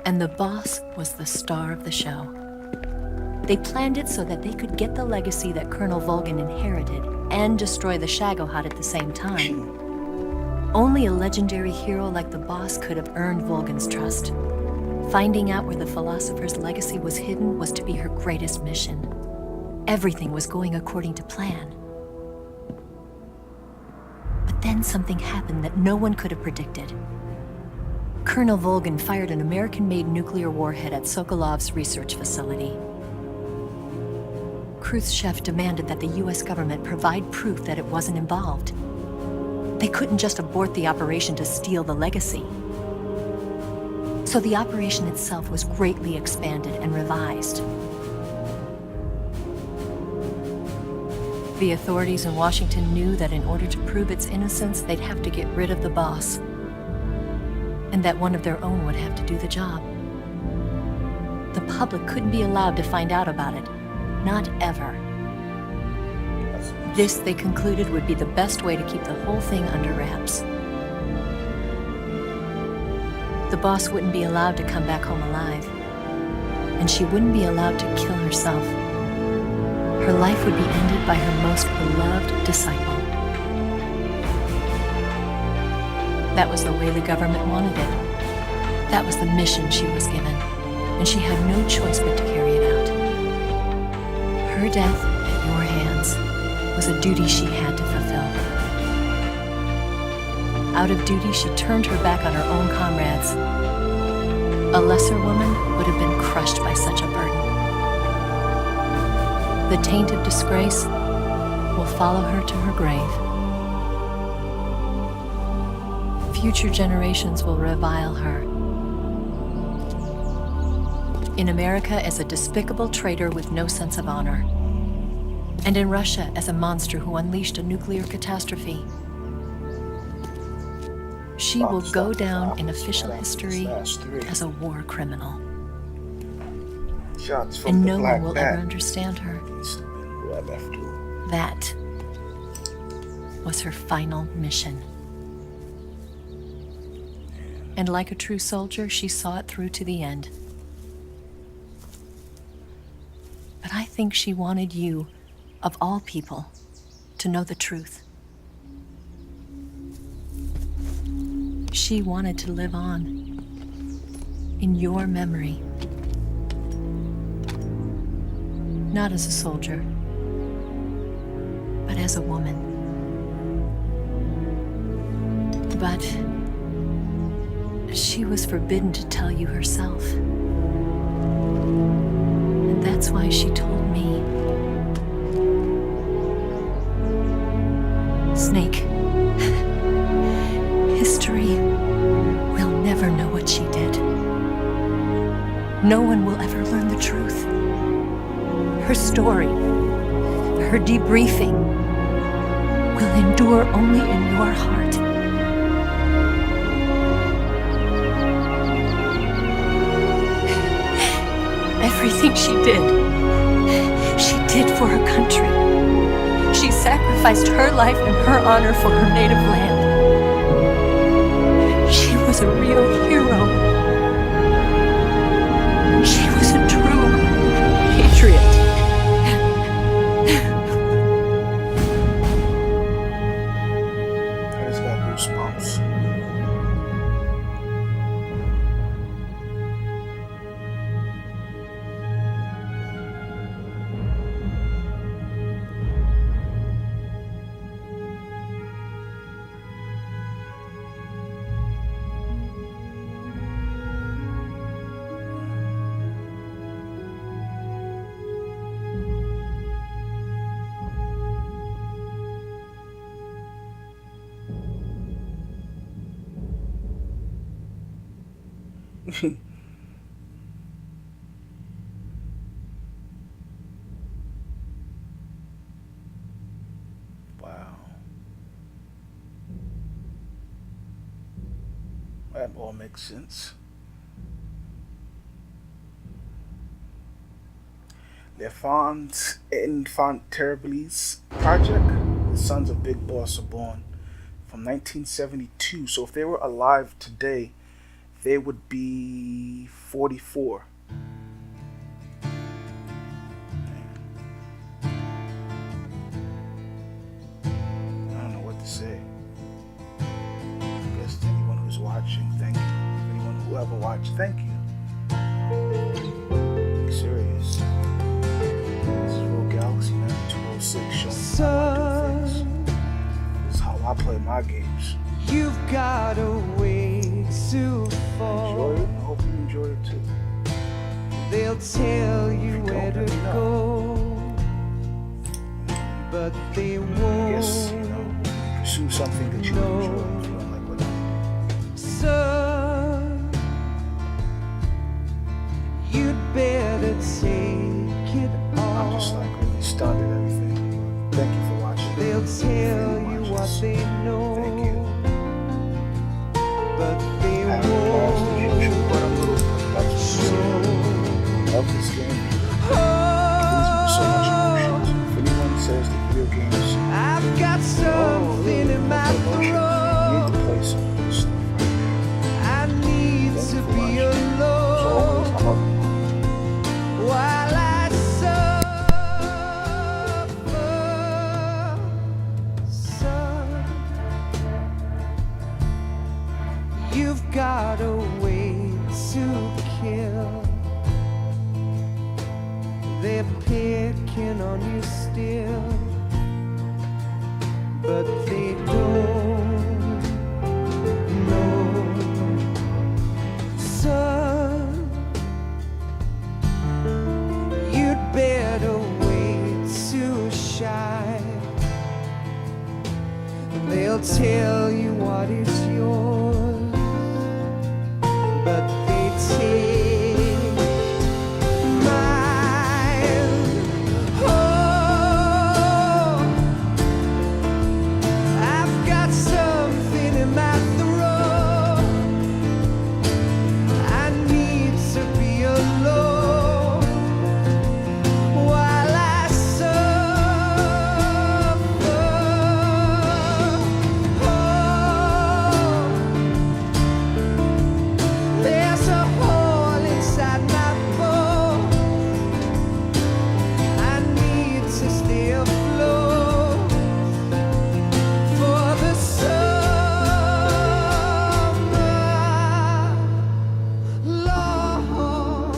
And the boss was the star of the show. They planned it so that they could get the legacy that Colonel Volgin inherited and destroy the Shagohod at the same time. Only a legendary hero like the boss could have earned Volgin's trust. Finding out where the philosopher's legacy was hidden was to be her greatest mission. Everything was going according to plan. But then something happened that no one could have predicted. Colonel Volgin fired an American-made nuclear warhead at Sokolov's research facility. Khrushchev demanded that the US government provide proof that it wasn't involved. They couldn't just abort the operation to steal the legacy. So the operation itself was greatly expanded and revised. The authorities in Washington knew that in order to prove its innocence, they'd have to get rid of the boss, and that one of their own would have to do the job. The public couldn't be allowed to find out about it, not ever. This, they concluded, would be the best way to keep the whole thing under wraps. The boss wouldn't be allowed to come back home alive, and she wouldn't be allowed to kill herself. Her life would be ended by her most beloved disciple. That was the way the government wanted it. That was the mission she was given, and she had no choice but to carry it out. Her death at your hands was a duty she had to fulfill. Out of duty, she turned her back on her own comrades. A lesser woman would have been crushed by such a burden. The taint of disgrace will follow her to her grave. Future generations will revile her. In America as a despicable traitor with no sense of honor. And in Russia as a monster who unleashed a nuclear catastrophe. She will go down in official history as a war criminal. And no one will ever understand her. That was her final mission. And like a true soldier, she saw it through to the end. But I think she wanted you, of all people, to know the truth. She wanted to live on in your memory. Not as a soldier, but as a woman. But she was forbidden to tell you herself. And that's why she told me. Snake, history will never know what she did. No one will ever learn the truth. Her story, her debriefing, will endure only in your heart. Everything she did for her country. She sacrificed her life and her honor for her native land. She was a real hero. She was a true patriot. I just got goosebumps. Wow. That all makes sense. L'Enfants Terribles project, the Sons of Big Boss are born, from 1972. So if they were alive today, they would be 44. I don't know what to say. I guess to anyone who's watching, thank you. Anyone who ever watched, thank you. Be serious. This is Real Galaxy 9206 showing you how I do things. This is how I play my games. You've got a way to fall. Enjoy it. I hope you enjoy it too. They'll tell you where to go, but they I won't. guess, pursue something that you enjoy if you don't like what I do. Son, you'd better take it I'm just all. like really stunned at everything. Thank you for watching. They'll tell you what they know, Thank you. but they I haven't lost the usual, but I'm a little perplexed with won't. of this game. Brings me so much emotion. If anyone says that video games I've got something in my you need throat. to play some of this stuff right I need now. to Thank you for be watching. As alone always, I love you. while I suffer. Son, you've got a way to kill. They're picking on you still, but they don't know. Son, you'd better wait to shine. They'll tell you what is yours, but they take mine. Oh, I've got something in my throat. I need to be alone while I suffer. Oh, there's a hole inside my bones. I need to stay afloat for the summer, Lord.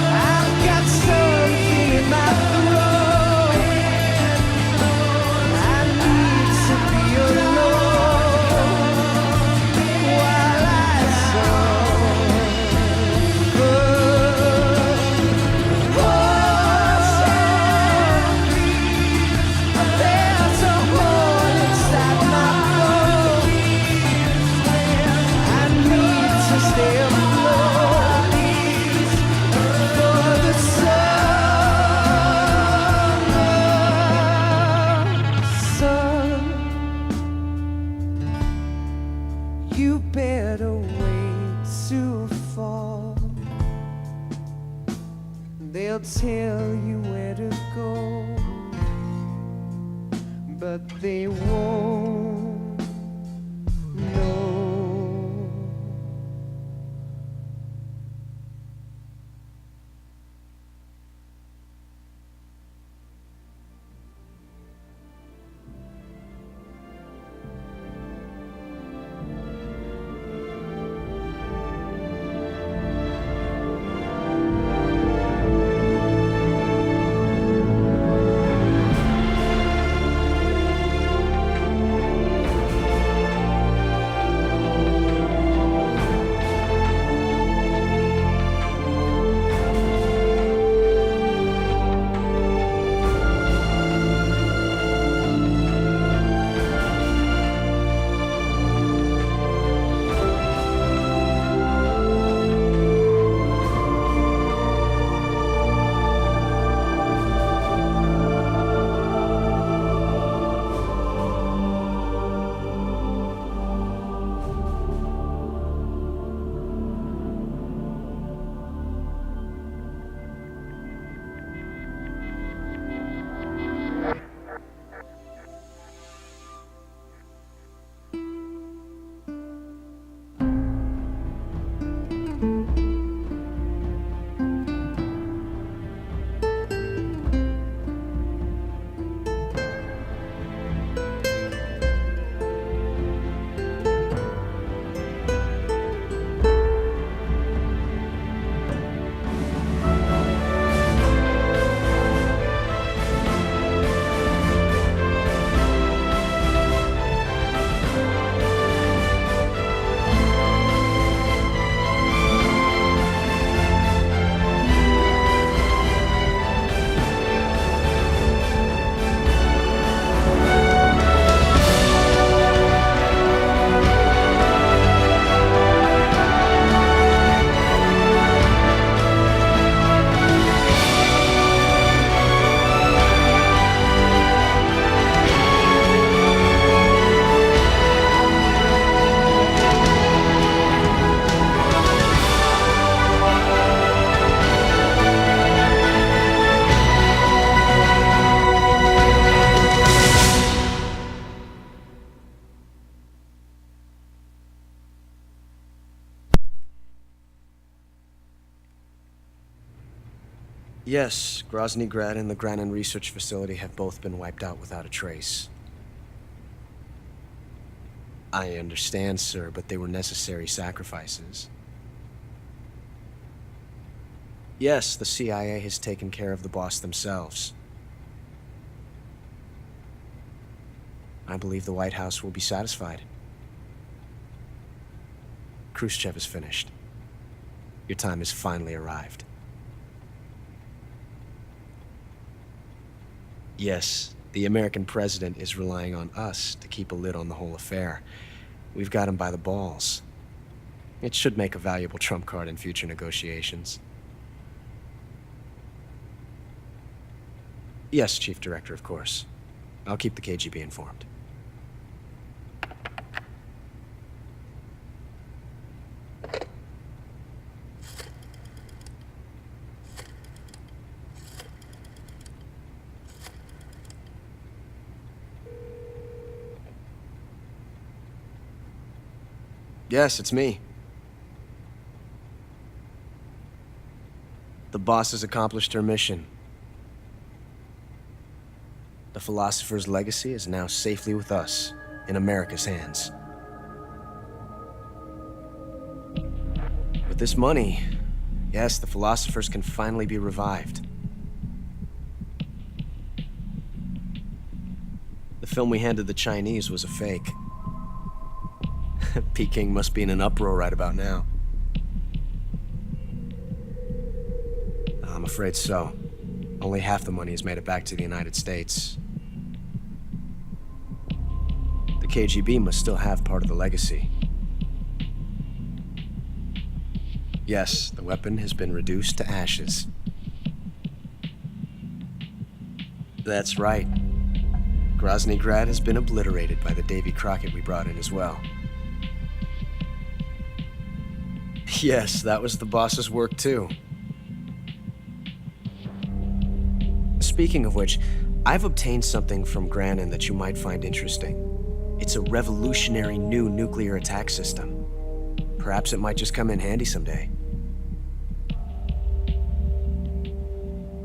I've got something in my throat. I need to be alone while I suffer. Oh, there's a hole inside my bones. I need to stay afloat for the summer. Son, you better wait to fall. They'll tell you where to go, but they won't know. Yes, Grozny Grad and the Granin Research Facility have both been wiped out without a trace. I understand, sir, but they were necessary sacrifices. Yes, the CIA has taken care of the boss themselves. I believe the White House will be satisfied. Khrushchev is finished. Your time has finally arrived. Yes, the American president is relying on us to keep a lid on the whole affair. We've got him by the balls. It should make a valuable trump card in future negotiations. Yes, Chief Director, of course. I'll keep the KGB informed. Yes, it's me. The boss has accomplished her mission. The philosopher's legacy is now safely with us, in America's hands. With this money, yes, the philosophers can finally be revived. The film we handed the Chinese was a fake. Peking must be in an uproar right about now. I'm afraid so. Only half the money has made it back to the United States. The KGB must still have part of the legacy. Yes, the weapon has been reduced to ashes. That's right. Grozny Grad has been obliterated by the Davy Crockett we brought in as well. Yes, that was the boss's work too. Speaking of which, I've obtained something from Granin that you might find interesting. It's a revolutionary new nuclear attack system. Perhaps it might just come in handy someday.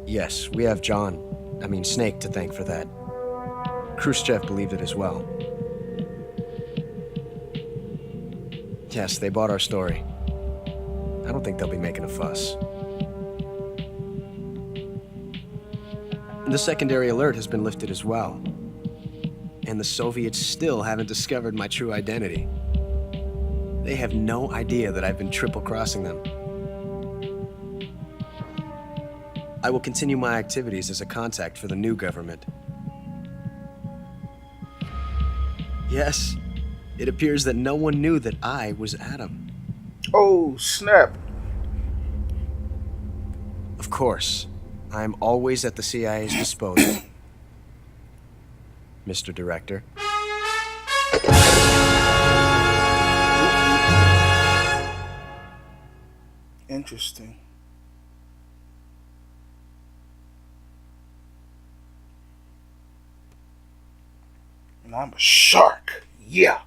Yes, we have Snake to thank for that. Khrushchev believed it as well. Yes, they bought our story. I don't think they'll be making a fuss. The secondary alert has been lifted as well. And the Soviets still haven't discovered my true identity. They have no idea that I've been triple-crossing them. I will continue my activities as a contact for the new government. Yes, it appears that no one knew that I was Adam. Oh, snap. Of course, I am always at the CIA's disposal. Mr. Director. Interesting. And I'm a shark. Yeah.